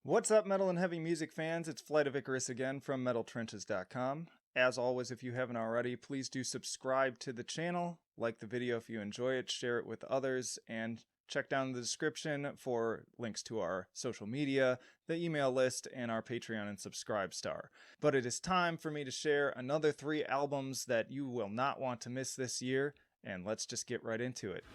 What's up, metal and heavy music fans? It's Flight of Icarus again from metaltrenches.com. As always, if you haven't already, please do subscribe to the channel, like the video if you enjoy it, share it with others, and check down in the description for links to our social media, the email list, and our Patreon and Subscribe star. But it is time for me to share another 3 albums that you will not want to miss this year, and let's just get right into it.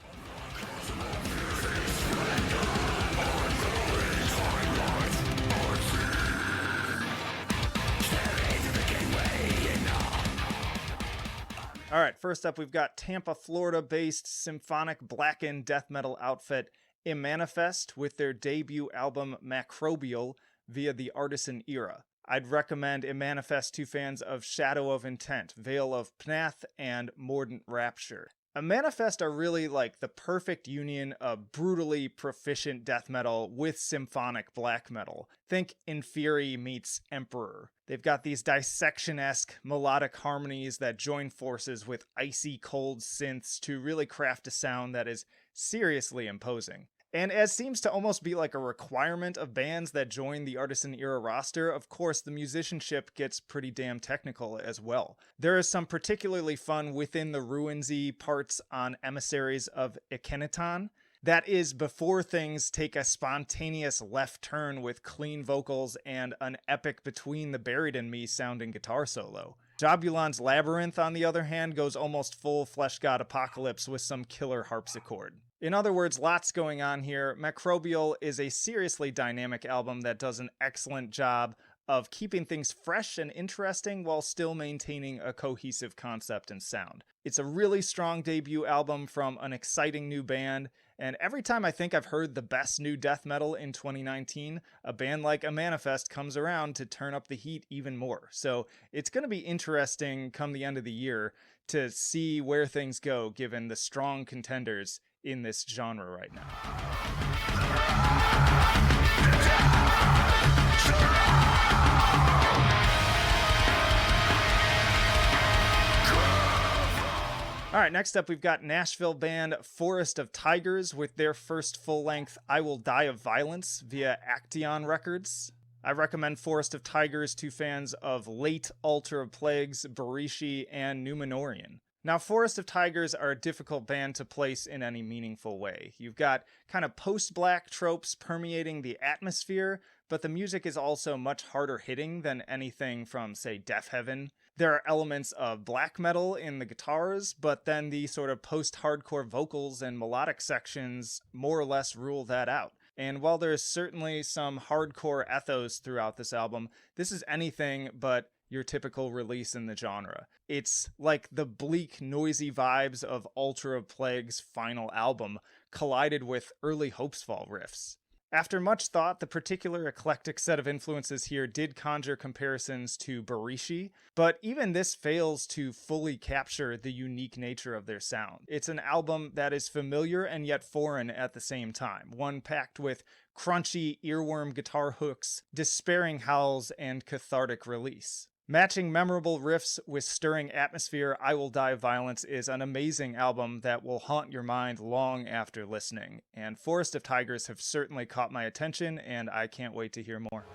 Alright, first up we've got Tampa, Florida-based symphonic blackened death metal outfit Immanifest with their debut album Macrobial via the Artisan Era. I'd recommend Immanifest to fans of Shadow of Intent, Veil of Pnath, and Mordant Rapture. Immanifest are really like the perfect union of brutally proficient death metal with symphonic black metal. Think Inferi meets Emperor. They've got these dissection-esque melodic harmonies that join forces with icy cold synths to really craft a sound that is seriously imposing. And as seems to almost be like a requirement of bands that join the Artisan Era roster, of course the musicianship gets pretty damn technical as well. There is some particularly fun within the ruinsy parts on Emissaries of Akhenaton. That is before things take a spontaneous left turn with clean vocals and an epic Between the Buried and Me sounding guitar solo. Jobulon's Labyrinth, on the other hand, goes almost full Flesh God Apocalypse with some killer harpsichord. In other words, lots going on here. Macrobial is a seriously dynamic album that does an excellent job of keeping things fresh and interesting while still maintaining a cohesive concept and sound. It's a really strong debut album from an exciting new band, and every time I think I've heard the best new death metal in 2019, a band like Immanifest comes around to turn up the heat even more. So it's going to be interesting come the end of the year to see where things go given the strong contenders in this genre right now. Alright, next up we've got Nashville band Forest of Tigers with their first full-length I Will Die of Violence via Action Records. I recommend Forest of Tigers to fans of late Altar of Plagues, Barishi, and Numenorian. Now, Forest of Tigers are a difficult band to place in any meaningful way. You've got kind of post-black tropes permeating the atmosphere, but the music is also much harder hitting than anything from, say, Death Heaven. There are elements of black metal in the guitars, but then the sort of post-hardcore vocals and melodic sections more or less rule that out. And while there's certainly some hardcore ethos throughout this album, this is anything but your typical release in the genre. It's like the bleak, noisy vibes of Altar of Plague's final album collided with early Hopesfall riffs. After much thought, the particular eclectic set of influences here did conjure comparisons to Barishi, but even this fails to fully capture the unique nature of their sound. It's an album that is familiar and yet foreign at the same time, one packed with crunchy, earworm guitar hooks, despairing howls, and cathartic release. Matching memorable riffs with stirring atmosphere, I Will Die of Violence is an amazing album that will haunt your mind long after listening, and Forest of Tigers have certainly caught my attention, and I can't wait to hear more.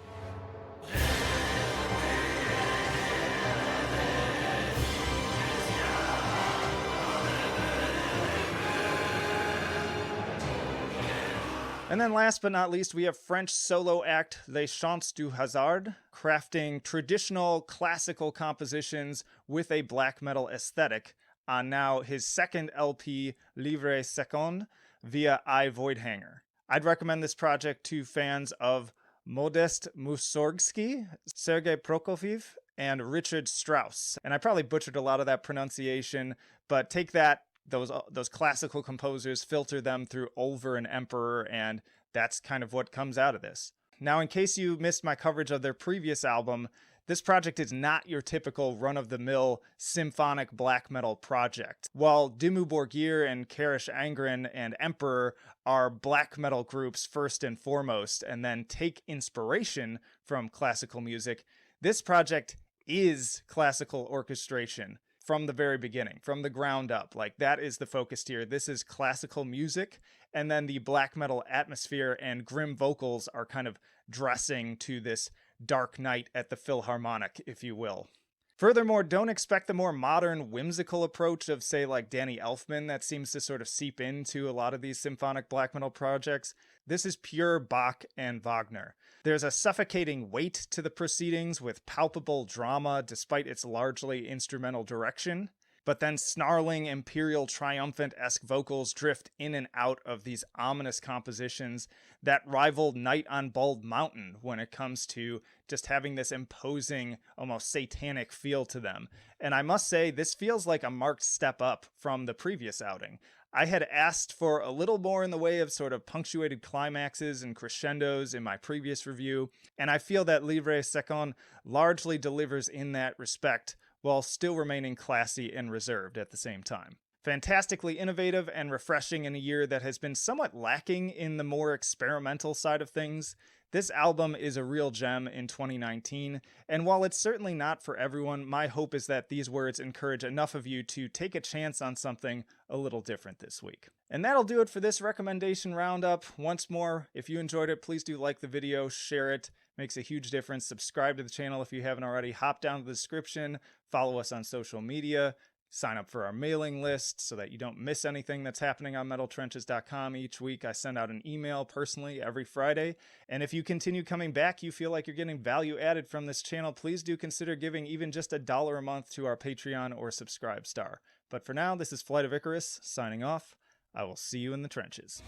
And then last but not least, we have French solo act Les Chants du Hasard, crafting traditional classical compositions with a black metal aesthetic on now his second LP, Livre Second, via I Voidhanger. I'd recommend this project to fans of Modest Mussorgsky, Sergei Prokofiev, and Richard Strauss. And I probably butchered a lot of that pronunciation, but take that, those classical composers, filter them through Ulver and Emperor, and that's kind of what comes out of this. Now, in case you missed my coverage of their previous album, this project is not your typical run-of-the-mill symphonic black metal project. While Dimmu Borgir and Karish Angren and Emperor are black metal groups first and foremost, and then take inspiration from classical music, this project is classical orchestration. from the very beginning, from the ground up. Like, that is the focus here. This is classical music, and then the black metal atmosphere and grim vocals are kind of dressing to this dark night at the Philharmonic, if you will. Furthermore, don't expect the more modern, whimsical approach of, say, like Danny Elfman that seems to sort of seep into a lot of these symphonic black metal projects. This is pure Bach and Wagner. There's a suffocating weight to the proceedings with palpable drama despite its largely instrumental direction. But then snarling, imperial, triumphant-esque vocals drift in and out of these ominous compositions that rival Night on Bald Mountain when it comes to just having this imposing, almost satanic feel to them. And I must say, this feels like a marked step up from the previous outing. I had asked for a little more in the way of sort of punctuated climaxes and crescendos in my previous review, and I feel that Livre Second largely delivers in that respect, while still remaining classy and reserved at the same time. Fantastically innovative and refreshing in a year that has been somewhat lacking in the more experimental side of things, this album is a real gem in 2019, and while it's certainly not for everyone, my hope is that these words encourage enough of you to take a chance on something a little different this week. And that'll do it for this recommendation roundup. Once more, if you enjoyed it, please do like the video, share it. Makes a huge difference. Subscribe to the channel if you haven't already. Hop down to the description, follow us on social media, sign up for our mailing list so that you don't miss anything that's happening on metaltrenches.com each week. I send out an email personally every Friday. And if you continue coming back, you feel like you're getting value added from this channel, please do consider giving even just $1 a month to our Patreon or Subscribe star. But for now, this is Flight of Icarus signing off. I will see you in the trenches.